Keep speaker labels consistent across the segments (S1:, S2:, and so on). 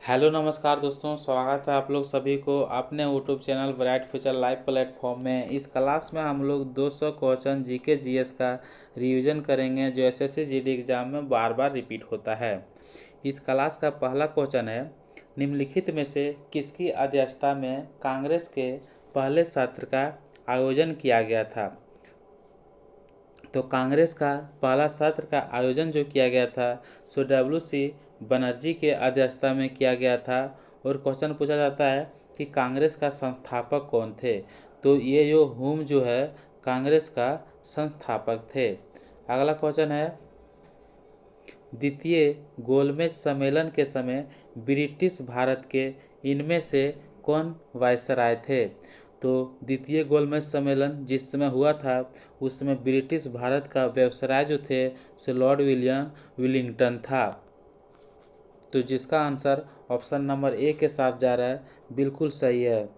S1: Hello नमस्कार दोस्तों, स्वागत है आप लोग सभी को अपने YouTube channel bright future live platform में। इस क्लास में हम लोग 200 क्वेश्चन जीके जीएस का रिवीजन करेंगे जो एसएससी जीडी एग्जाम में बार बार रिपीट होता है। इस क्लास का पहला क्वेश्चन है, निम्नलिखित में से किसकी अध्यक्षता में कांग्रेस के पहले सत्र का आयोजन किया गया था। तो कांग्रेस का पहला सत्र का आयोजन जो किया गया था सो WC बनर्जी के अध्यक्षता में किया गया था। और क्वेश्चन पूछा जाता है कि कांग्रेस का संस्थापक कौन थे। तो ये जो हुम जो है कांग्रेस का संस्थापक थे। अगला क्वेश्चन है, द्वितीय गोलमेज सम्मेलन के समय ब्रिटिश भारत के इनमें से कौन वायसराय थे। तो द्वितीय गोलमेज सम्मेलन जिस समय हुआ था उस समय ब्रिटिश भारत का वायसराय जो थे सो लॉर्ड विलियम विलिंगटन था। तो जिसका आंसर ऑप्शन नंबर ए के साथ जा रहा है, बिल्कुल सही है।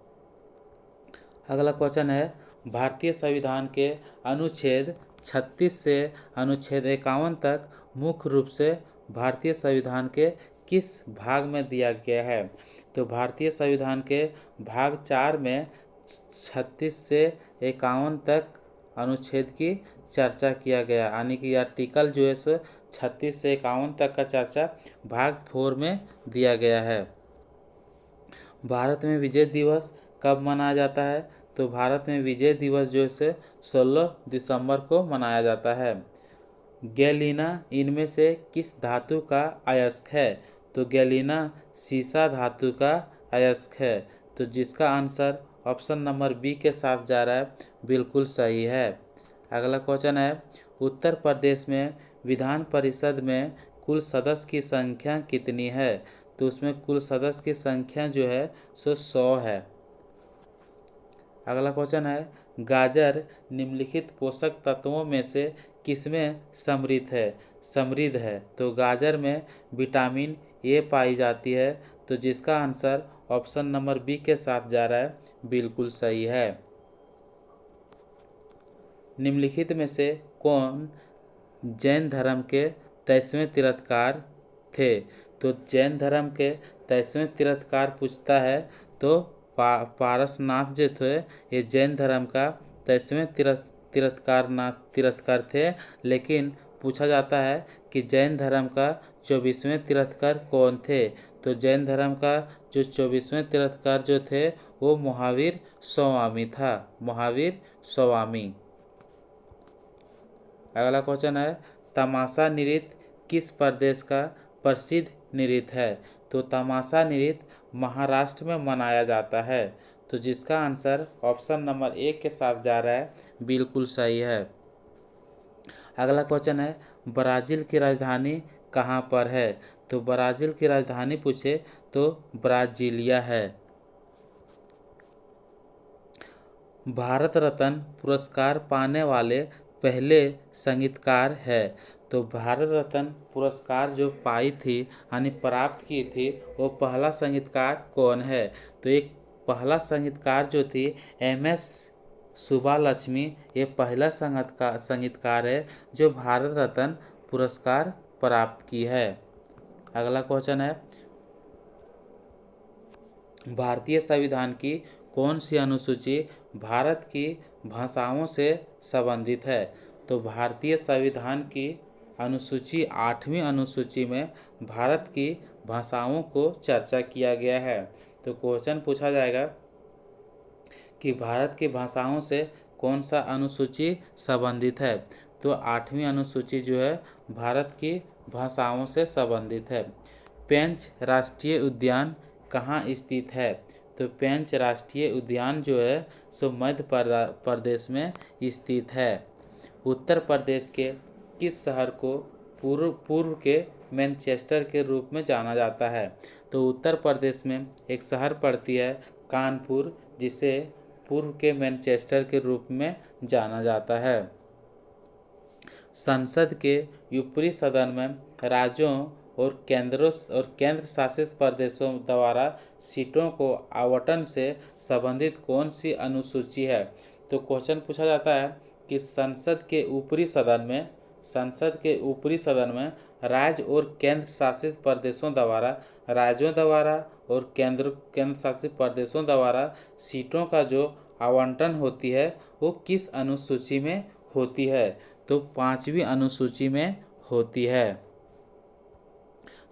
S1: अगला क्वेश्चन है, भारतीय संविधान के अनुच्छेद 36 से अनुच्छेद 51 तक मुख्य रूप से भारतीय संविधान के किस भाग में दिया गया है। तो भारतीय संविधान के भाग 4 में 36 से 51 तक अनुच्छेद की चर्चा किया गया, यानी कि आर्टिकल जो है सो 36 से 51 तक का चर्चा भाग 4 में दिया गया है। भारत में विजय दिवस कब मनाया जाता है। तो भारत में विजय दिवस जो है 16 दिसंबर को मनाया जाता है। गैलीना इनमें से किस धातु का अयस्क है। तो गैलीना सीसा धातु का अयस्क है। तो जिसका आंसर ऑप्शन नंबर बी के साथ जा रहा है, बिल्कुल सही है। अगला क्वेश्चन है, उत्तर प्रदेश में विधान परिषद में कुल सदस्य की संख्या कितनी है। तो उसमें कुल सदस्य की संख्या जो है सो 100 है। अगला क्वेश्चन है, गाजर निम्नलिखित पोषक तत्वों में से किसमें समृद्ध है। तो गाजर में विटामिन ए पाई जाती है। तो जिसका आंसर ऑप्शन नंबर बी के साथ जा रहा है, बिल्कुल सही है। निम्नलिखित में से कौन जैन धर्म के 23वें तीर्थंकर थे। तो जैन धर्म के 23वें तीर्थंकर पूछता है तो पारसनाथ जो थे ये जैन धर्म का 23वें तीर्थंकर थे। लेकिन पूछा जाता है कि जैन धर्म का 24वें तीर्थंकर कौन थे। तो जैन धर्म का जो 24वें तीर्थंकर जो थे वो महावीर स्वामी था, महावीर स्वामी। अगला क्वेश्चन है, तमाशा नृत्य किस प्रदेश का प्रसिद्ध नृत्य है। तो तमाशा नृत्य महाराष्ट्र में मनाया जाता है। तो जिसका आंसर ऑप्शन नंबर ए के साथ जा रहा है, बिल्कुल सही है। अगला क्वेश्चन है, ब्राज़ील की राजधानी कहाँ पर है। तो ब्राज़ील की राजधानी पूछे तो ब्राजीलिया है। भारत रत्न पुरस्कार पाने वाले पहले संगीतकार है। तो भारत रत्न पुरस्कार जो पाई थी यानी प्राप्त की थी वो पहला संगीतकार कौन है। तो एक पहला संगीतकार जो थी MS सुब्बालक्ष्मी, ये पहला संगीतकार है जो भारत रत्न पुरस्कार प्राप्त की है। अगला क्वेश्चन है, भारतीय संविधान की कौन सी अनुसूची भारत की भाषाओं से संबंधित है। तो भारतीय संविधान की अनुसूची 8वीं अनुसूची में भारत की भाषाओं को चर्चा किया गया है। तो क्वेश्चन पूछा जाएगा कि भारत की भाषाओं से कौन सा अनुसूची संबंधित है। तो 8वीं अनुसूची जो है भारत की भाषाओं से संबंधित है। पेंच राष्ट्रीय उद्यान कहाँ स्थित है। तो पेंच राष्ट्रीय उद्यान जो है सो मध्य प्रदेश में स्थित है। उत्तर प्रदेश के किस शहर को पूर्व के मैनचेस्टर के रूप में जाना जाता है। तो उत्तर प्रदेश में एक शहर पड़ती है कानपुर, जिसे पूर्व के मैनचेस्टर के रूप में जाना जाता है। संसद के ऊपरी सदन में राज्यों और केंद्र शासित प्रदेशों द्वारा सीटों को आवंटन से संबंधित कौन सी अनुसूची है। तो क्वेश्चन पूछा जाता है कि संसद के ऊपरी सदन में राज्य और केंद्र शासित प्रदेशों द्वारा, राज्यों द्वारा और केंद्र शासित प्रदेशों द्वारा सीटों का जो आवंटन होती है वो किस अनुसूची में होती है? तो 5वीं अनुसूची में होती है।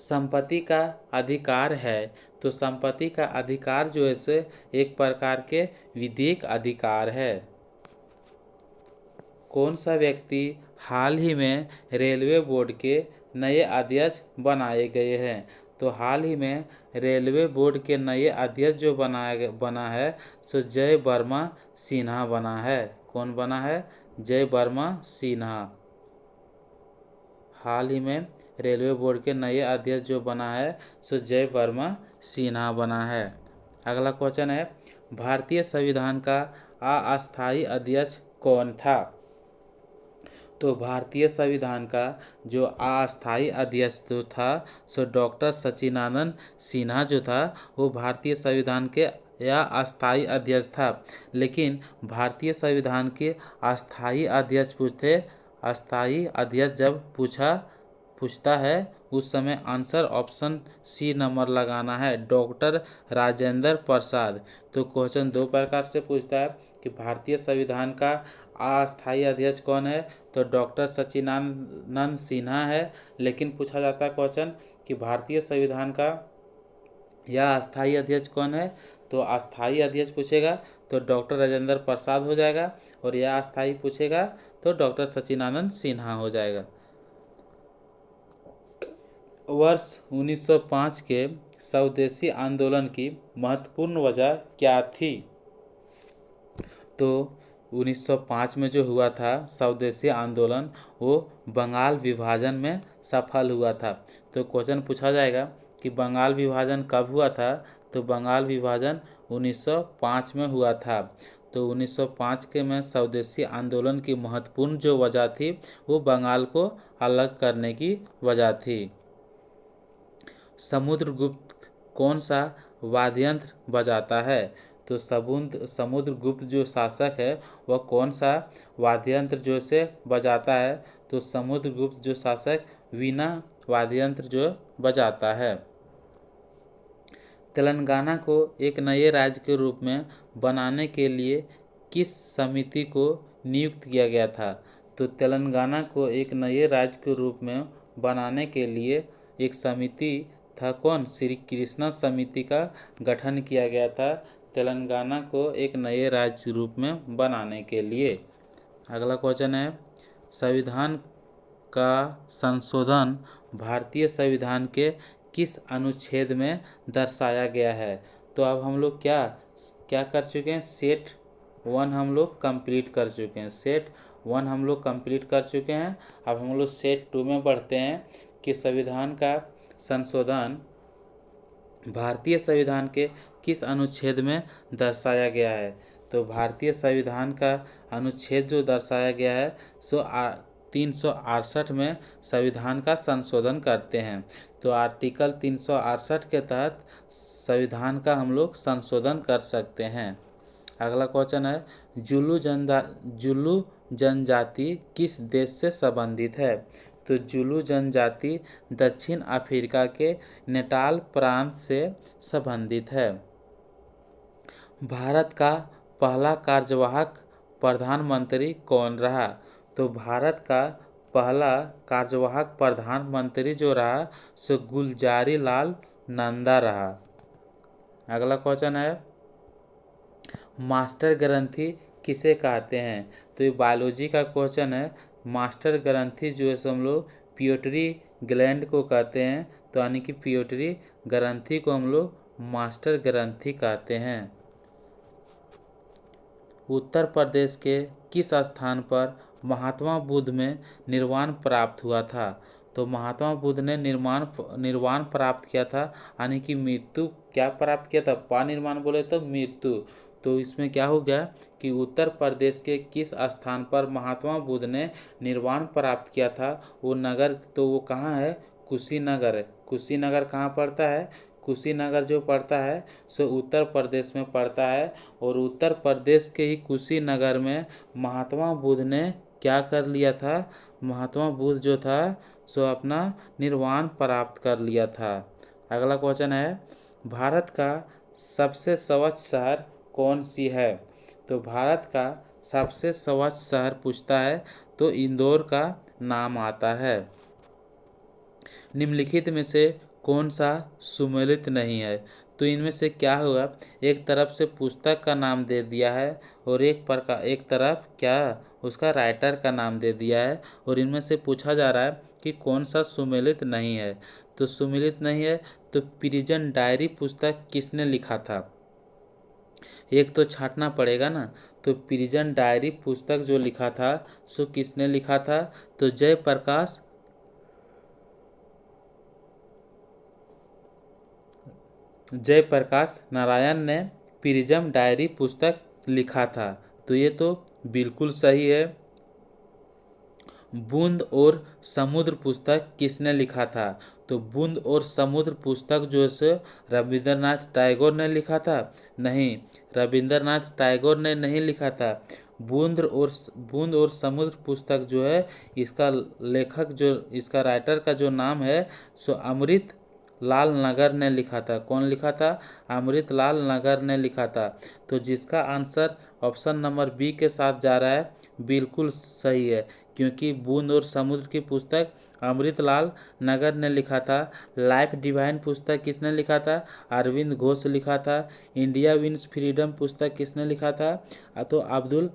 S1: संपत्ति का अधिकार है, तो संपत्ति का अधिकार जो है से एक प्रकार के विधिक अधिकार है। कौन सा व्यक्ति हाल ही में रेलवे बोर्ड के नए अध्यक्ष बनाए गए हैं? तो हाल ही में रेलवे बोर्ड के नए अध्यक्ष जो बना है सो जय वर्मा सिन्हा बना है। कौन बना है? जय वर्मा सिन्हा। हाल ही में रेलवे बोर्ड के नए अध्यक्ष जो बना है सो जय वर्मा सिन्हा बना है। अगला क्वेश्चन है, भारतीय संविधान का अस्थायी अध्यक्ष कौन था? तो भारतीय संविधान का जो अस्थायी अध्यक्ष जो था सो डॉक्टर सच्चिदानंद सिन्हा जो था वो भारतीय संविधान के या अस्थायी अध्यक्ष था। लेकिन भारतीय संविधान के अस्थायी अध्यक्ष अस्थायी अध्यक्ष जब पूछता है उस समय आंसर ऑप्शन सी नंबर लगाना है, डॉक्टर राजेंद्र प्रसाद। तो क्वेश्चन दो प्रकार से पूछता है कि भारतीय संविधान का अस्थायी अध्यक्ष कौन है? तो डॉक्टर सच्चिदानंद सिन्हा है। लेकिन पूछा जाता है क्वेश्चन कि भारतीय संविधान का यह अस्थायी अध्यक्ष कौन है? तो अस्थायी अध्यक्ष पूछेगा तो डॉक्टर राजेंद्र प्रसाद हो जाएगा, और यह अस्थायी पूछेगा तो डॉक्टर सच्चिदानंद सिन्हा हो जाएगा। वर्ष 1905 के स्वदेशी आंदोलन की महत्वपूर्ण वजह क्या थी? तो 1905 में जो हुआ था स्वदेशी आंदोलन वो बंगाल विभाजन में सफल हुआ था। तो क्वेश्चन पूछा जाएगा कि बंगाल विभाजन कब हुआ था? तो बंगाल विभाजन 1905 में हुआ था। तो 1905 के में स्वदेशी आंदोलन की महत्वपूर्ण जो वजह थी वो बंगाल को अलग करने की वजह थी। समुद्रगुप्त कौन सा वाद्ययंत्र बजाता है? तो समुद्रगुप्त जो शासक है वह कौन सा वाद्ययंत्र जो से बजाता है? तो समुद्रगुप्त जो शासक वीणा वाद्ययंत्र जो बजाता है। तेलंगाना को एक नए राज्य के रूप में बनाने के लिए किस समिति को नियुक्त किया गया था? तो तेलंगाना को एक नए राज्य के रूप में बनाने के लिए एक समिति था, कौन? श्री कृष्णा समिति का गठन किया गया था तेलंगाना को एक नए राज्य रूप में बनाने के लिए। अगला क्वेश्चन है, संविधान का संशोधन भारतीय संविधान के किस अनुच्छेद में दर्शाया गया है? तो अब हम लोग क्या क्या कर चुके हैं? सेट 1 हम लोग कंप्लीट कर चुके हैं। सेट 1 हम लोग कंप्लीट कर चुके हैं। अब हम लोग सेट 2 में बढ़ते हैं कि संविधान का संशोधन भारतीय संविधान के किस अनुच्छेद में दर्शाया गया है? तो भारतीय संविधान का अनुच्छेद जो दर्शाया गया है सो 368 में संविधान का संशोधन करते हैं। तो आर्टिकल 368 के तहत संविधान का हम लोग संशोधन कर सकते हैं। अगला क्वेश्चन है, जुलू जनजाति किस देश से संबंधित है? तो जुलू जनजाति दक्षिण अफ्रीका के नेटाल प्रांत से संबंधित है। भारत का पहला कार्यवाहक प्रधानमंत्री कौन रहा? तो भारत का पहला कार्यवाहक प्रधानमंत्री जो रहा सो गुलजारी लाल नंदा रहा। अगला क्वेश्चन है, मास्टर ग्रंथि किसे कहते हैं? तो ये बायोलॉजी का क्वेश्चन है। मास्टर ग्रंथि जो है सो हम लोग पिट्यूटरी ग्लैंड को कहते हैं। तो यानी कि पिट्यूटरी ग्रंथि को हम लोग मास्टर ग्रंथि कहते हैं। उत्तर प्रदेश के किस स्थान पर महात्मा बुद्ध में निर्वाण प्राप्त हुआ था? तो महात्मा बुद्ध ने निर्वाण प्राप्त किया था, यानी कि मृत्यु क्या प्राप्त किया था? परिनिर्वाण बोले तो मृत्यु। तो इसमें क्या हो गया कि उत्तर प्रदेश के किस स्थान पर महात्मा बुद्ध ने निर्वाण प्राप्त किया था वो नगर, तो वो कहाँ है? कुशीनगर है। कुशीनगर कहाँ पड़ता है? कुशीनगर जो पड़ता है सो उत्तर प्रदेश में पड़ता है। और उत्तर प्रदेश के ही कुशीनगर में महात्मा बुद्ध ने क्या कर लिया था? महात्मा बुद्ध जो था सो अपना निर्वाण प्राप्त कर लिया था। अगला क्वेश्चन है, भारत का सबसे स्वच्छ शहर कौन सी है? तो भारत का सबसे स्वच्छ शहर पूछता है तो इंदौर का नाम आता है। निम्नलिखित में से कौन सा सुमेलित नहीं है? तो इनमें से क्या होगा, एक तरफ से पुस्तक का नाम दे दिया है और एक तरफ क्या उसका राइटर का नाम दे दिया है, और इनमें से पूछा जा रहा है कि कौन सा सुमेलित नहीं है। तो सुमेलित नहीं है तो प्रिजन डायरी पुस्तक किसने लिखा था? एक तो छांटना पड़ेगा ना। तो प्रिजन डायरी पुस्तक जो लिखा था सो किसने लिखा था? तो जयप्रकाश नारायण ने प्रिज्म डायरी पुस्तक लिखा था। तो ये तो बिल्कुल सही है। बूंद और समुद्र पुस्तक किसने लिखा था? तो बूंद और समुद्र पुस्तक जो है रविंद्रनाथ टैगोर ने लिखा था? नहीं, रविंद्रनाथ टैगोर ने नहीं लिखा था। बूंद और समुद्र पुस्तक जो है इसका लेखक जो इसका राइटर का जो नाम है सो अमृत लाल नगर ने लिखा था। कौन लिखा था? अमृत लाल नगर ने लिखा था। तो जिसका आंसर ऑप्शन नंबर बी के साथ जा रहा है बिल्कुल सही है, क्योंकि बूंद और समुद्र की पुस्तक अमृतलाल नगर ने लिखा था। लाइफ डिवाइन पुस्तक किसने लिखा था? अरविंद घोष लिखा था। इंडिया विंस फ्रीडम पुस्तक किसने लिखा था? तो अब्दुल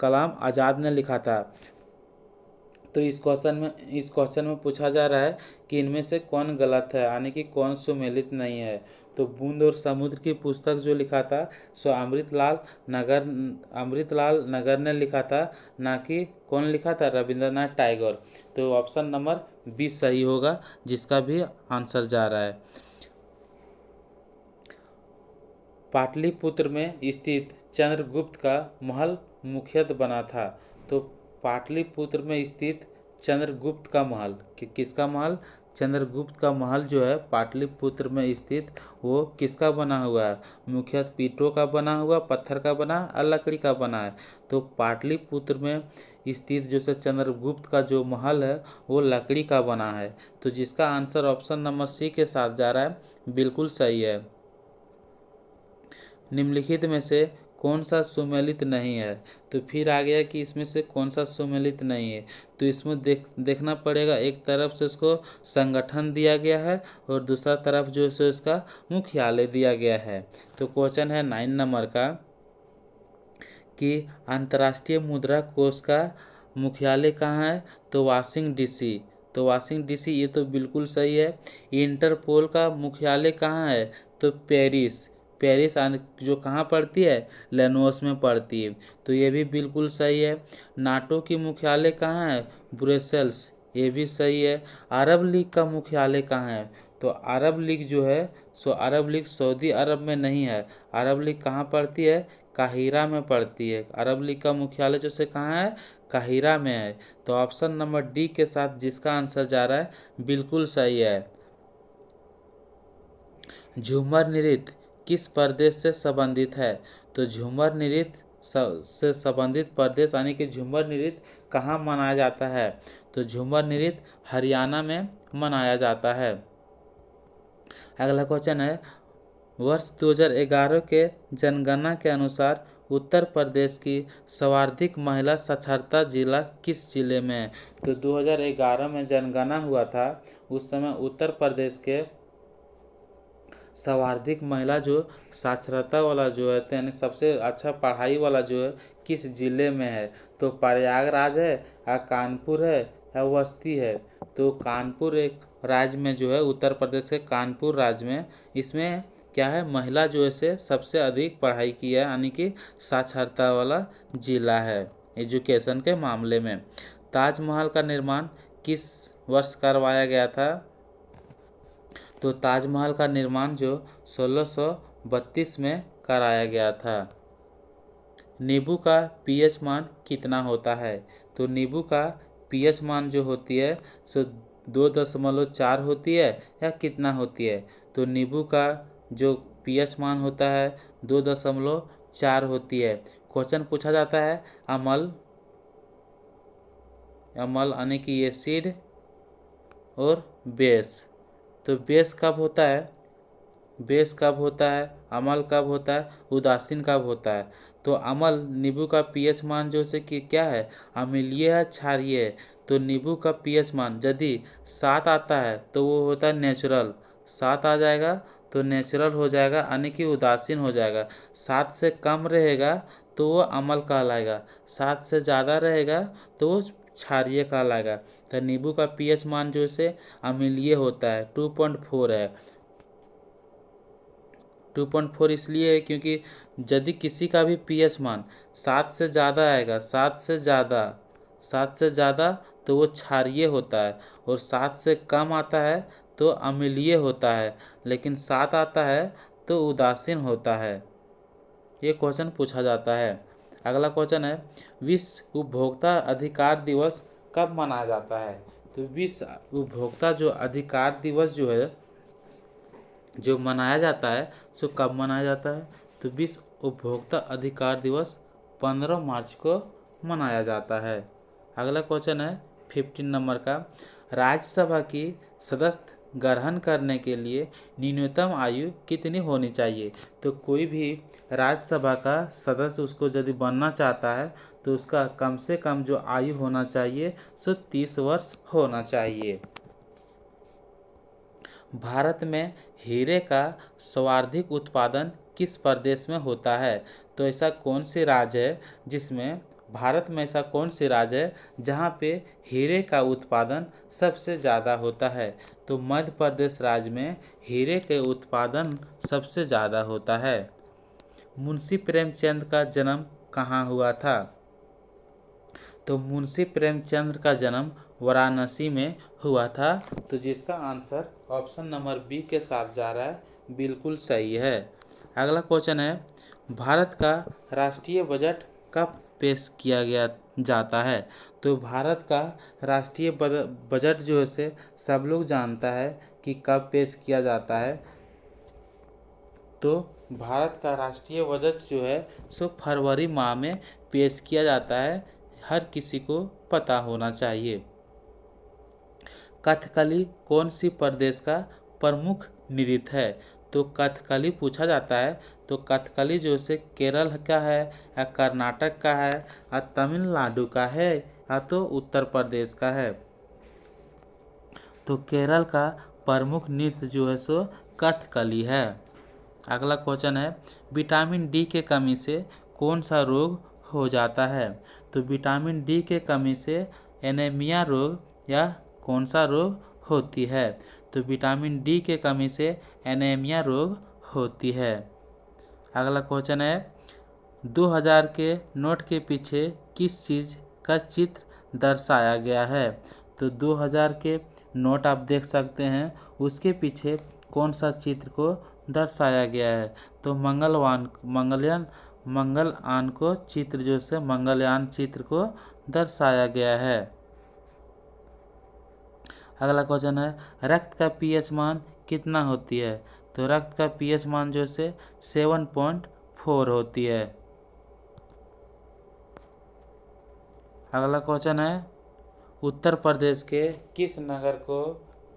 S1: कलाम आज़ाद ने लिखा था। तो इस क्वेश्चन में पूछा जा रहा है कि इनमें से कौन गलत है, यानी कि कौन सुमेलित नहीं है। तो बूंद और समुद्र की पुस्तक जो लिखा था सो अमृतलाल नगर ने लिखा था, ना कि कौन लिखा था? रविंद्रनाथ टैगोर। तो ऑप्शन नंबर बी सही होगा, जिसका भी आंसर जा रहा है। पाटलिपुत्र में स्थित चंद्रगुप्त का महल मुख्यतः बना था। तो पाटलिपुत्र में स्थित चंद्रगुप्त का महल किसका महल? चंद्रगुप्त का महल जो है पाटलिपुत्र में स्थित वो किसका बना हुआ है? मुख्यतः पीटों का बना हुआ, पत्थर का बना और लकड़ी का बना है। तो पाटलिपुत्र में स्थित जो से चंद्रगुप्त का जो महल है वो लकड़ी का बना है। तो जिसका आंसर ऑप्शन नंबर सी के साथ जा रहा है बिल्कुल सही है। निम्नलिखित में से कौन सा सुमेलित नहीं है? तो फिर आ गया कि इसमें से कौन सा सुमेलित नहीं है। तो इसमें देखना पड़ेगा, एक तरफ से उसको संगठन दिया गया है और दूसरा तरफ जो है इसका मुख्यालय दिया गया है। तो क्वेश्चन है 9 नंबर का कि अंतर्राष्ट्रीय मुद्रा कोष का मुख्यालय कहाँ है? तो वाशिंगटन डीसी। तो वाशिंगटन डीसी ये तो बिल्कुल सही है। इंटरपोल का मुख्यालय कहाँ है? तो पेरिस। पेरिस जो कहाँ पड़ती है? लेनोस में पड़ती है। तो ये भी बिल्कुल सही है। नाटो की मुख्यालय कहाँ है? ब्रुसेल्स। ये भी सही है। अरब लीग का मुख्यालय कहाँ है? तो अरब लीग जो है सो अरब लीग सऊदी अरब में नहीं है। अरब लीग कहाँ पड़ती है? काहिरा में पड़ती है। अरब लीग का मुख्यालय जो से कहाँ है? काहिरा में है। तो ऑप्शन नंबर डी के साथ जिसका आंसर जा रहा है बिल्कुल सही है। झूमर नृत्य किस प्रदेश से संबंधित है? तो झूमर नृत्य से संबंधित प्रदेश यानी कि झूमर नृत्य कहाँ मनाया जाता है? तो झूमर नृत्य हरियाणा में मनाया जाता है। अगला क्वेश्चन है, वर्ष 2011 के जनगणना के अनुसार उत्तर प्रदेश की सर्वाधिक महिला साक्षरता जिला किस जिले में है? तो 2011 में जनगणना हुआ था, उस समय उत्तर प्रदेश के सर्वाधिक महिला जो साक्षरता वाला जो है यानी सबसे अच्छा पढ़ाई वाला जो है किस जिले में है? तो प्रयागराज है या कानपुर है या बस्ती है? तो कानपुर एक राज्य में जो है उत्तर प्रदेश के कानपुर राज्य में इसमें क्या है महिला जो है से सबसे अधिक पढ़ाई की है, यानी कि साक्षरता वाला जिला है एजुकेशन के मामले में। ताजमहल का निर्माण किस वर्ष करवाया गया था? तो ताजमहल का निर्माण जो 1632 में कराया गया था। नींबू का पीएच मान कितना होता है? तो नींबू का पीएच मान जो होती है सो 2.4 होती है या कितना होती है? तो नींबू का जो पीएच मान होता है 2.4 होती है। क्वेश्चन पूछा जाता है अम्ल यानी कि एसिड और बेस। तो बेस कब होता है, बेस कब होता है, अम्ल कब होता है, उदासीन कब होता है। तो अम्ल नींबू का पीएच मान जो से कि क्या है, अम्लीय है क्षारीय है। तो नींबू का पीएच मान यदि 7 आता है तो वो होता है नेचुरल, 7 आ जाएगा तो नेचुरल हो जाएगा यानी कि उदासीन हो जाएगा। 7 से कम रहेगा तो वो अम्ल कहलाएगा, 7 से ज़्यादा रहेगा तो वो क्षारीय कहलाएगा। तो नींबू का पीएच मान जो से अम्लीय होता है, 2.4 है। 2.4 इसलिए है क्योंकि यदि किसी का भी पीएच मान 7 से ज़्यादा आएगा, 7 से ज़्यादा तो वो क्षारीय होता है, और 7 से कम आता है तो अम्लीय होता है, लेकिन 7 आता है तो उदासीन होता है। ये क्वेश्चन पूछा जाता है। अगला क्वेश्चन है, विश्व उपभोक्ता अधिकार दिवस कब मनाया जाता है। तो विश्व उपभोक्ता जो अधिकार दिवस जो है जो मनाया जाता है सो कब मनाया जाता है। तो विश्व उपभोक्ता अधिकार दिवस 15 मार्च को मनाया जाता है। अगला क्वेश्चन है 15 नंबर का, राज्यसभा की सदस्य ग्रहण करने के लिए न्यूनतम आयु कितनी होनी चाहिए। तो कोई भी राज्यसभा का सदस्य उसको यदि बनना चाहता है तो उसका कम से कम जो आयु होना चाहिए सो 30 वर्ष होना चाहिए। भारत में हीरे का सर्वाधिक उत्पादन किस प्रदेश में होता है। तो ऐसा कौन सी राज्य है जिसमें, भारत में ऐसा कौन सी राज्य है जहाँ पे हीरे का उत्पादन सबसे ज़्यादा होता है। तो मध्य प्रदेश राज्य में हीरे के उत्पादन सबसे ज़्यादा होता है। मुंशी प्रेमचंद का जन्म कहाँ हुआ था। तो मुंशी प्रेमचंद का जन्म वाराणसी में हुआ था। तो जिसका आंसर ऑप्शन नंबर बी के साथ जा रहा है, बिल्कुल सही है। अगला क्वेश्चन है, भारत का राष्ट्रीय बजट कब पेश किया गया जाता है। तो भारत का राष्ट्रीय बजट जो है से सब लोग जानता है कि कब पेश किया जाता है। तो भारत का राष्ट्रीय बजट जो है सो फरवरी माह में पेश किया जाता है, हर किसी को पता होना चाहिए। कथकली कौन सी प्रदेश का प्रमुख नृत्य है। तो कथकली पूछा जाता है तो कथकली जो से केरल का है या कर्नाटक का है या तमिलनाडु का है या तो उत्तर प्रदेश का है। तो केरल का प्रमुख नृत्य जो है सो कथकली है। अगला क्वेश्चन है, विटामिन डी के कमी से कौन सा रोग हो जाता है। तो विटामिन डी के कमी से एनीमिया रोग या कौन सा रोग होती है। तो विटामिन डी के कमी से एनीमिया रोग होती है। अगला क्वेश्चन है, 2000 के नोट के पीछे किस चीज़ का चित्र दर्शाया गया है। तो 2000 के नोट आप देख सकते हैं, उसके पीछे कौन सा चित्र को दर्शाया गया है। तो मंगलयान को चित्र जो से मंगलयान चित्र को दर्शाया गया है। अगला क्वेश्चन है, रक्त का पीएच मान कितना होती है। तो रक्त का पीएच मान जो से 7.4 होती है। अगला क्वेश्चन है, उत्तर प्रदेश के किस नगर को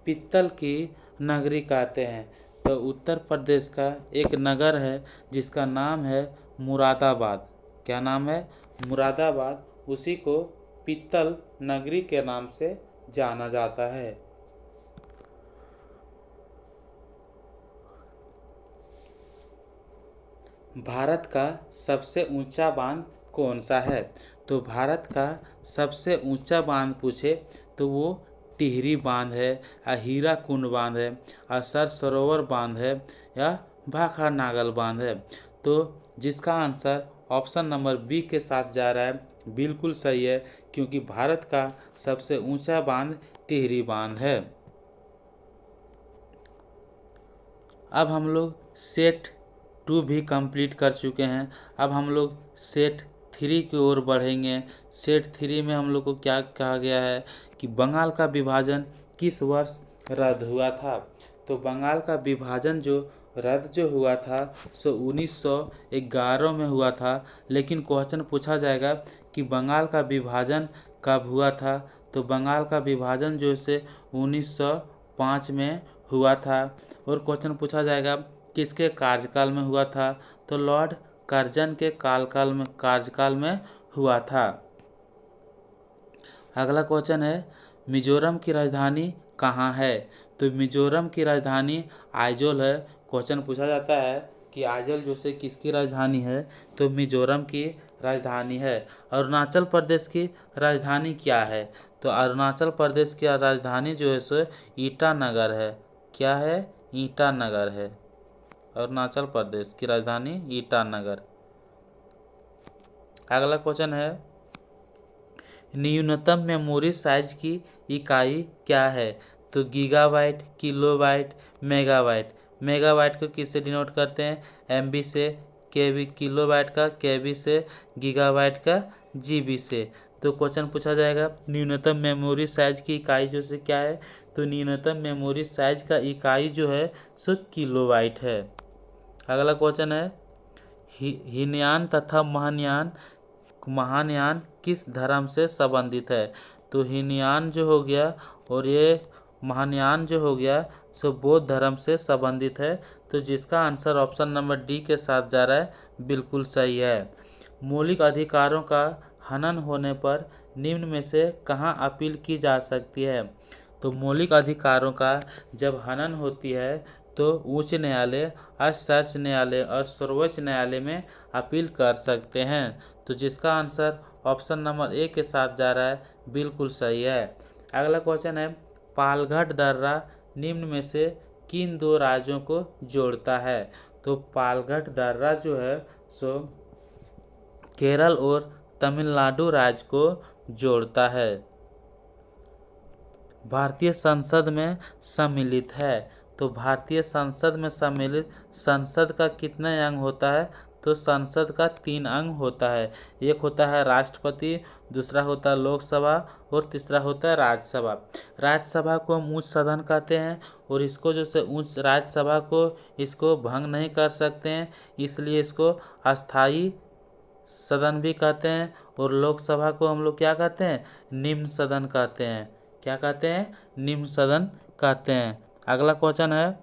S1: पित्तल की नगरी कहते हैं। तो उत्तर प्रदेश का एक नगर है जिसका नाम है मुरादाबाद। क्या नाम है, मुरादाबाद। उसी को पित्तल नगरी के नाम से जाना जाता है। भारत का सबसे ऊंचा बांध कौन सा है। तो भारत का सबसे ऊंचा बांध पूछे तो वो टिहरी बांध है या हीराकुंड बांध है या सर सरोवर बांध है या भाखड़ा नागल बांध है। तो जिसका आंसर ऑप्शन नंबर बी के साथ जा रहा है, बिल्कुल सही है, क्योंकि भारत का सबसे ऊंचा बांध टिहरी बांध है। अब हम लोग सेट 2 भी कंप्लीट कर चुके हैं। अब हम लोग सेट 3 की ओर बढ़ेंगे। सेट 3 में हम लोग को क्या कहा गया है कि बंगाल का विभाजन किस वर्ष रद्द हुआ था। तो बंगाल का विभाजन जो रद्द जो हुआ था सो 1911 में हुआ था। लेकिन क्वेश्चन पूछा जाएगा कि बंगाल का विभाजन कब हुआ था। तो बंगाल का विभाजन जो है 1905 में हुआ था। और क्वेश्चन पूछा जाएगा किसके कार्यकाल में हुआ था, तो लॉर्ड कर्जन के कार्यकाल में हुआ था। अगला क्वेश्चन है मिजोरम की राजधानी कहाँ है, तो मिजोरम की राजधानी आइजोल है। क्वेश्चन पूछा जाता है कि आइजोल जो से किसकी राजधानी है, तो मिजोरम की राजधानी है। अरुणाचल प्रदेश की राजधानी क्या है, तो अरुणाचल प्रदेश की राजधानी जो है सो ईटानगर है। क्या है, ईटानगर है। अरुणाचल प्रदेश की राजधानी ईटानगर। अगला क्वेश्चन है न्यूनतम मेमोरी साइज की इकाई क्या है, तो गीगाबाइट, किलोबाइट, मेगाबाइट। मेगाबाइट को किससे डिनोट करते हैं, एमबी से, केबी किलोबाइट का केबी से, गीगाबाइट का जीबी से। तो क्वेश्चन पूछा जाएगा न्यूनतम मेमोरी साइज की इकाई जो से क्या है, तो न्यूनतम मेमोरी साइज का इकाई जो है सो किलोबाइट है। अगला क्वेश्चन है हीनयान तथा महायान किस धर्म से संबंधित है, तो हीनयान जो हो गया और ये महायान जो हो गया सो बौद्ध धर्म से संबंधित है। तो जिसका आंसर ऑप्शन नंबर डी के साथ जा रहा है, बिल्कुल सही है। मौलिक अधिकारों का हनन होने पर निम्न में से कहाँ अपील की जा सकती है, तो मौलिक अधिकारों का जब हनन होती है तो उच्च न्यायालय, शीर्ष न्यायालय और सर्वोच्च न्यायालय में अपील कर सकते हैं। तो जिसका आंसर ऑप्शन नंबर ए के साथ जा रहा है, बिल्कुल सही है। अगला क्वेश्चन है पालघाट दर्रा निम्न में से किन दो राज्यों को जोड़ता है, तो पालघाट दर्रा जो है सो केरल और तमिलनाडु राज्य को जोड़ता है। भारतीय संसद में सम्मिलित है, तो भारतीय संसद में सम्मिलित संसद का कितना अंग होता है, तो संसद का 3 अंग होता है। एक होता है राष्ट्रपति, दूसरा होता है लोकसभा और तीसरा होता है राज्यसभा। राज्यसभा को हम उच्च सदन कहते हैं और इसको जो से उच्च राज्यसभा को इसको भंग नहीं कर सकते हैं, इसलिए इसको अस्थाई सदन भी कहते हैं। और लोकसभा को हम लोग क्या कहते हैं, निम्न सदन कहते हैं। क्या कहते हैं, निम्न सदन कहते हैं। अगला क्वेश्चन है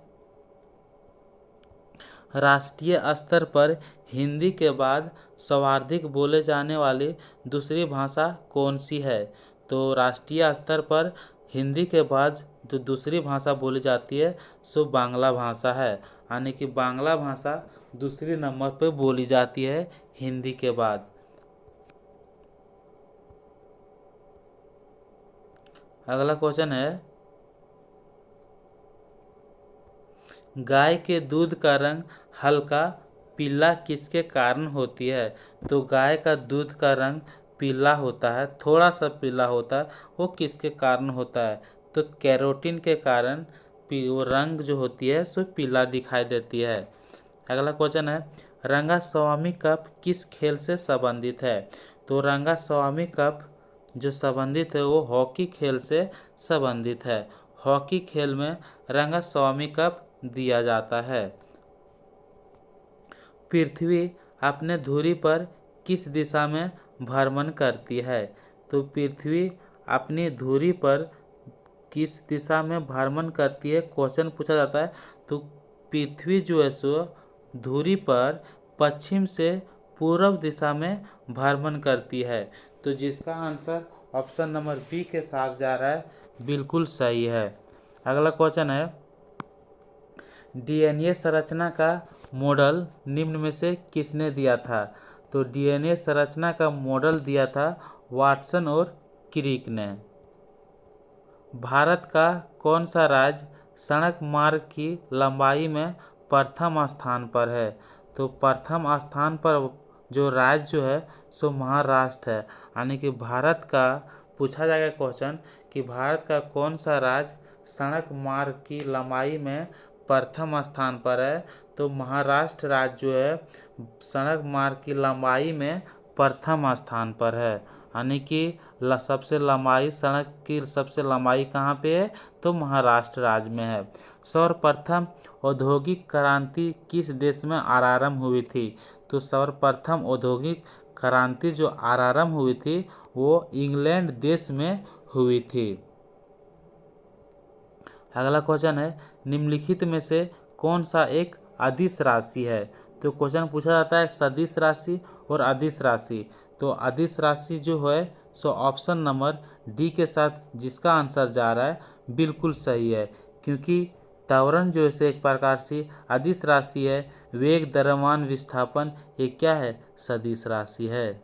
S1: राष्ट्रीय स्तर पर हिंदी के बाद सर्वाधिक बोले जाने वाली दूसरी भाषा कौन सी है, तो राष्ट्रीय स्तर पर हिंदी के बाद जो दूसरी भाषा बोली जाती है सो बांग्ला भाषा है, यानी कि बांग्ला भाषा दूसरी नंबर पर बोली जाती है हिंदी के बाद। अगला क्वेश्चन है गाय के दूध का रंग हल्का पीला किसके कारण होती है, तो गाय का दूध का रंग पीला होता है, थोड़ा सा पीला होता है, वो किसके कारण होता है, तो कैरोटीन के कारण वो रंग जो होती है सो पीला दिखाई देती है। अगला क्वेश्चन है रंगास्वामी कप किस खेल से संबंधित है, तो रंगास्वामी कप जो संबंधित है वो हॉकी खेल से संबंधित है। हॉकी खेल में रंगास्वामी कप दिया जाता है। पृथ्वी अपने धुरी पर किस दिशा में भ्रमण करती है, तो पृथ्वी अपनी धुरी पर किस दिशा में भ्रमण करती है, क्वेश्चन पूछा जाता है। तो पृथ्वी जो है सो धुरी पर पश्चिम से पूर्व दिशा में भ्रमण करती है। तो जिसका आंसर ऑप्शन नंबर बी के साथ जा रहा है, बिल्कुल सही है। अगला क्वेश्चन है डीएनए संरचना का मॉडल निम्न में से किसने दिया था, तो डीएनए संरचना का मॉडल दिया था वाटसन और क्रिक ने। भारत का कौन सा राज्य सड़क मार्ग की लंबाई में प्रथम स्थान पर है, तो प्रथम स्थान पर जो राज्य जो है सो महाराष्ट्र है, यानी कि भारत का पूछा जाएगा क्वेश्चन कि भारत का कौन सा राज्य सड़क मार्ग की लंबाई में प्रथम स्थान पर है, तो महाराष्ट्र राज्य जो है सड़क मार्ग की लंबाई में प्रथम स्थान पर है, यानी कि सबसे लंबाई सड़क की सबसे लंबाई कहाँ पे है, तो महाराष्ट्र राज्य में है। सर्वप्रथम औद्योगिक क्रांति किस देश में आरंभ हुई थी, तो सर्वप्रथम औद्योगिक क्रांति जो आरंभ हुई थी वो इंग्लैंड देश में हुई थी। अगला क्वेश्चन है, निम्नलिखित में से कौन सा एक अदिश राशि है? तो क्वेश्चन पूछा जाता है सदिश राशि और अदिश राशि। तो अदिश राशि जो है सो ऑप्शन नंबर डी के साथ जिसका आंसर जा रहा है बिल्कुल सही है, क्योंकि त्वरण जो है एक प्रकार से अदिश राशि है, वेग द्रव्यमान विस्थापन ये क्या है? सदिश राशि है,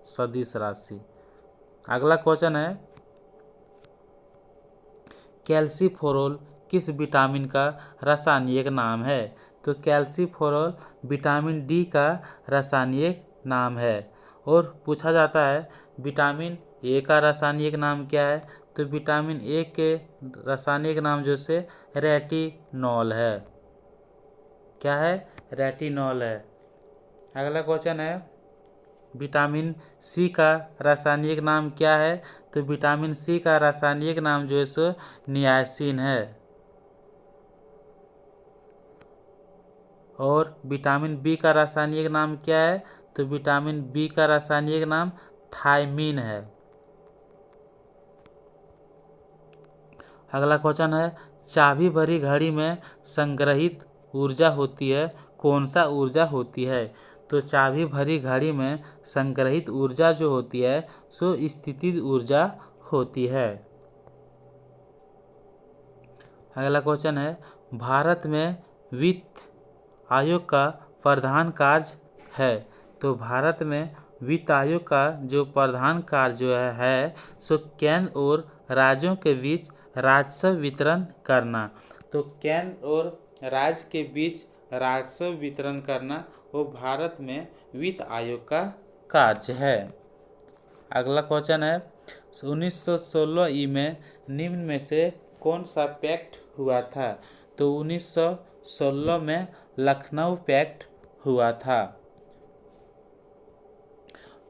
S1: सदिश राशि। अगला क्वेश्चन है, कैल्सीफेरॉल किस विटामिन का रासायनिक नाम है? तो कैल्सीफेरॉल विटामिन डी का रासायनिक नाम है। और पूछा जाता है विटामिन ए का रासायनिक नाम क्या है? तो विटामिन ए के रासायनिक नाम जो से रेटिनॉल है। क्या है? रेटिनॉल है। अगला क्वेश्चन है, विटामिन सी का रासायनिक नाम क्या है? तो विटामिन सी का रासायनिक नाम जो है सो नियासिन है। और विटामिन बी का रासायनिक नाम क्या है? तो विटामिन बी का रासायनिक नाम थायमीन है। अगला क्वेश्चन है, चाबी भरी घड़ी में संग्रहित ऊर्जा होती है, कौन सा ऊर्जा होती है? तो चाबी भरी घड़ी में संग्रहित ऊर्जा जो होती है सो स्थितिज ऊर्जा होती है। अगला क्वेश्चन है, भारत में वित्त आयोग का प्रधान कार्य है। तो भारत में वित्त आयोग का जो प्रधान कार्य जो है सो केंद्र और राज्यों के बीच राजस्व वितरण करना। तो केंद्र और राज्य के बीच राजस्व वितरण करना वो भारत में वित्त आयोग का कार्य है। अगला क्वेश्चन है, 1916 ई में निम्न में से कौन सा पैक्ट हुआ था? तो 1916 में लखनऊ पैक्ट हुआ था।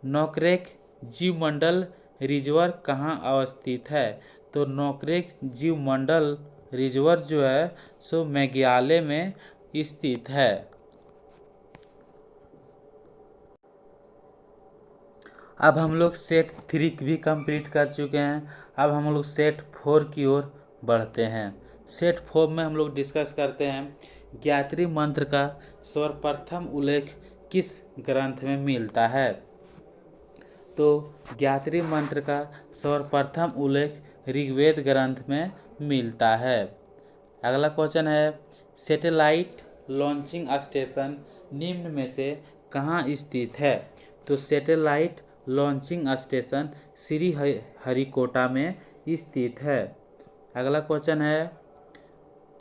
S1: नोकरेक जीवमंडल रिजर्व कहाँ अवस्थित है? तो नोकरेक जीवमंडल रिजर्व जो है सो मेघालय में स्थित है। अब हम लोग सेट 3 भी कंप्लीट कर चुके हैं। अब हम लोग सेट 4 की ओर बढ़ते हैं। सेट 4 में हम लोग डिस्कस करते हैं गायत्री मंत्र का सर्वप्रथम उल्लेख किस ग्रंथ में मिलता है? तो गायत्री मंत्र का सर्वप्रथम उल्लेख ऋग्वेद ग्रंथ में मिलता है। अगला क्वेश्चन है, सैटेलाइट लॉन्चिंग स्टेशन निम्न में से कहाँ स्थित है? तो satellite launching station Shri Harikota में स्थित है। अगला क्वेश्चन है,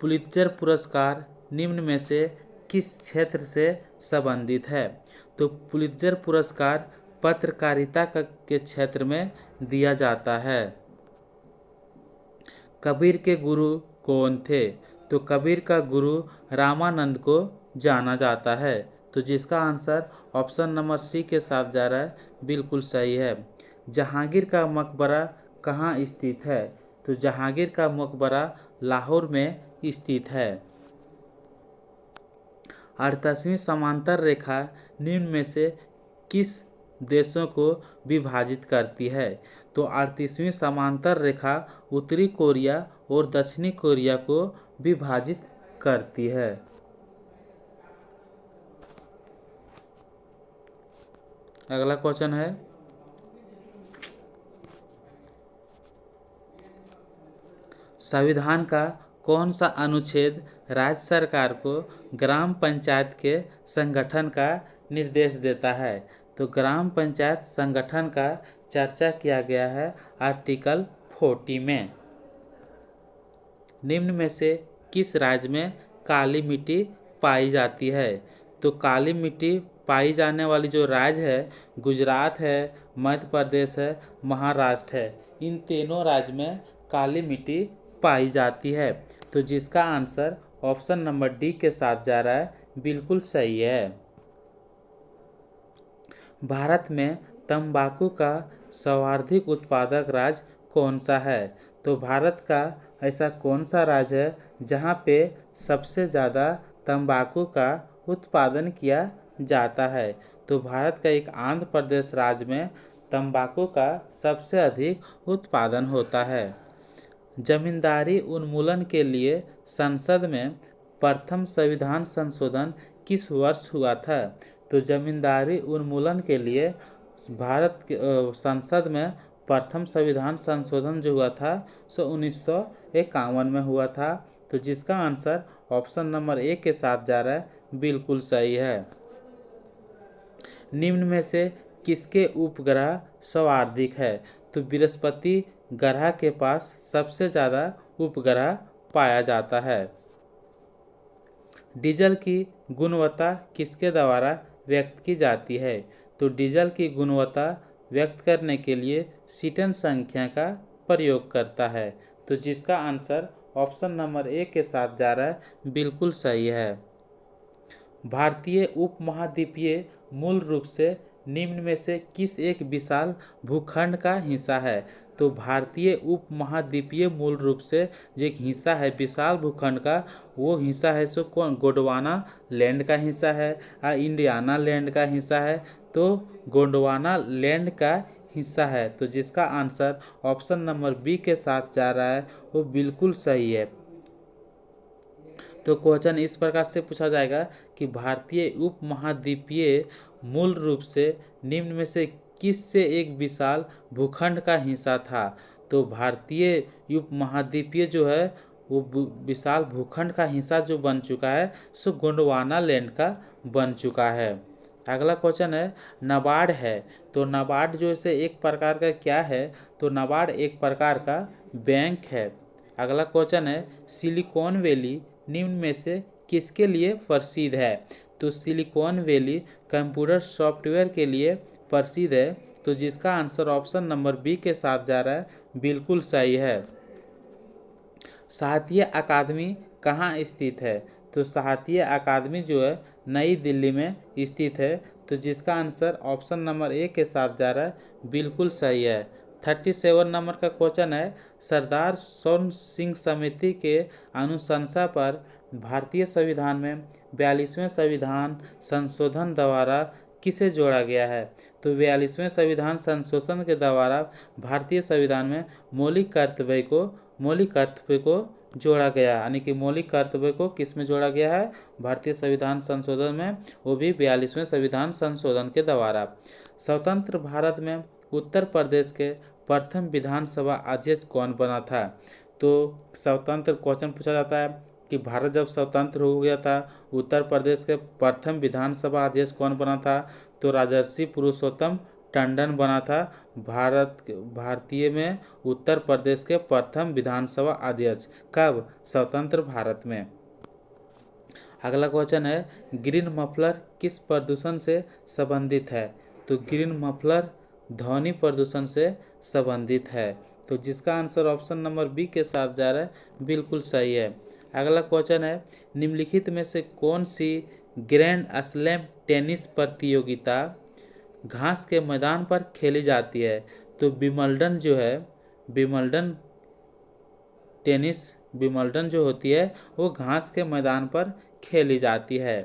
S1: पुलित्जर पुरस्कार निम्न में से किस क्षेत्र से संबंधित है? तो पुलित्जर पुरस्कार पत्रकारिता के क्षेत्र में दिया जाता है। कबीर के गुरु कौन थे? तो कबीर का गुरु रामानंद को जाना जाता है। तो जिसका आंसर ऑप्शन नंबर सी के साथ जा रहा है बिल्कुल सही है। जहांगीर का मकबरा कहाँ स्थित है? तो जहांगीर का मकबरा लाहौर में स्थित है। 38वीं समांतर रेखा निम्न में से किस देशों को विभाजित करती है? तो 38वीं समांतर रेखा उत्तरी कोरिया और दक्षिणी कोरिया को विभाजित करती है। अगला क्वेश्चन है, संविधान का कौन सा अनुच्छेद राज्य सरकार को ग्राम पंचायत के संगठन का निर्देश देता है? तो ग्राम पंचायत संगठन का चर्चा किया गया है आर्टिकल 40 में। निम्न में से किस राज्य में काली मिट्टी पाई जाती है? तो काली मिट्टी पाई जाने वाली जो राज्य है गुजरात है, मध्य प्रदेश है, महाराष्ट्र है। इन तीनों राज्य में काली मिट्टी पाई जाती है। तो जिसका आंसर ऑप्शन नंबर डी के साथ जा रहा है बिल्कुल सही है। भारत में तंबाकू का सर्वाधिक उत्पादक राज्य कौन सा है? तो भारत का ऐसा कौन सा राज्य है जहाँ पे सबसे ज़्यादा तंबाकू का उत्पादन किया जाता है? तो भारत का एक आंध्र प्रदेश राज्य में तंबाकू का सबसे अधिक उत्पादन होता है। जमींदारी उन्मूलन के लिए संसद में प्रथम संविधान संशोधन किस वर्ष हुआ था? तो जमींदारी उन्मूलन के लिए भारत के संसद में प्रथम संविधान संशोधन जो हुआ था सो 1951 में हुआ था। तो जिसका आंसर ऑप्शन नंबर ए के साथ जा रहा है, बिल्कुल सही है। निम्न में से किसके उपग्रह सर्वाधिक है? तो बृहस्पति ग्रह के पास सबसे ज़्यादा उपग्रह पाया जाता है। डीजल की गुणवत्ता किसके द्वारा व्यक्त की जाती है? तो डीजल की गुणवत्ता व्यक्त करने के लिए सीटन संख्या का प्रयोग करता है। तो जिसका आंसर ऑप्शन नंबर ए के साथ जा रहा है, बिल्कुल सही है। भारतीय उपमहाद्वीपीय मूल रूप से निम्न में से किस एक विशाल भूखंड का हिस्सा है? तो भारतीय उपमहाद्वीपीय मूल रूप से जो एक हिस्सा है विशाल भूखंड का, वो हिस्सा है सो कौन? गोंडवाना लैंड का हिस्सा है या इंडियाना लैंड का हिस्सा है? तो गोंडवाना लैंड का हिस्सा है। तो जिसका आंसर ऑप्शन नंबर बी के साथ जा रहा है, वो बिल्कुल सही है। तो क्वेश्चन इस प्रकार से पूछा जाएगा कि भारतीय उपमहाद्वीपीय मूल रूप से निम्न में से किस से एक विशाल भूखंड का हिस्सा था? तो भारतीय उपमहाद्वीपीय जो है वो विशाल भूखंड का हिस्सा जो बन चुका है सो गोंडवाना लैंड का बन चुका है। अगला क्वेश्चन है नाबार्ड है। तो नाबार्ड जो है एक प्रकार का क्या है? तो नाबार्ड एक प्रकार का बैंक है। अगला क्वेश्चन है सिलिकॉन वैली निम्न में से किसके लिए प्रसिद्ध है? तो सिलिकॉन वैली कंप्यूटर सॉफ्टवेयर के लिए प्रसिद्ध है। तो जिसका आंसर ऑप्शन नंबर बी के साथ जा रहा है, बिल्कुल सही है। साहित्य अकादमी कहाँ स्थित है? तो साहित्य अकादमी जो है नई दिल्ली में स्थित है। तो जिसका आंसर ऑप्शन नंबर ए के साथ जा रहा है, बिल्कुल सही है। 37 नंबर का क्वेश्चन है सरदार स्वर्ण सिंह समिति के अनुशंसा पर भारतीय संविधान में 42वें संविधान संशोधन द्वारा किसे जोड़ा गया है? तो 42वें संविधान संशोधन के द्वारा भारतीय संविधान में मौलिक कर्तव्य को जोड़ा गया, यानी कि मौलिक कर्तव्य को किस में जोड़ा गया है? भारतीय संविधान संशोधन में, वो भी 42वें संविधान संशोधन के द्वारा। स्वतंत्र भारत में उत्तर प्रदेश के प्रथम विधानसभा अध्यक्ष कौन बना था? तो स्वतंत्र क्वेश्चन पूछा जाता है कि भारत जब स्वतंत्र हो गया था, उत्तर प्रदेश के प्रथम विधानसभा अध्यक्ष कौन बना था? तो राजर्षि पुरुषोत्तम टंडन बना था भारतीय में उत्तर प्रदेश के प्रथम विधानसभा अध्यक्ष। कब? स्वतंत्र भारत में। अगला क्वेश्चन है ग्रीन मफलर किस प्रदूषण से संबंधित है? तो ग्रीन मफलर ध्वनि प्रदूषण से संबंधित है। तो जिसका आंसर ऑप्शन नंबर बी के साथ जा रहा है, बिल्कुल सही है। अगला क्वेश्चन है निम्नलिखित में से कौन सी ग्रैंड स्लैम टेनिस प्रतियोगिता घास के मैदान पर खेली जाती है? तो विंबलडन जो है, विंबलडन जो होती है वो घास के मैदान पर खेली जाती है।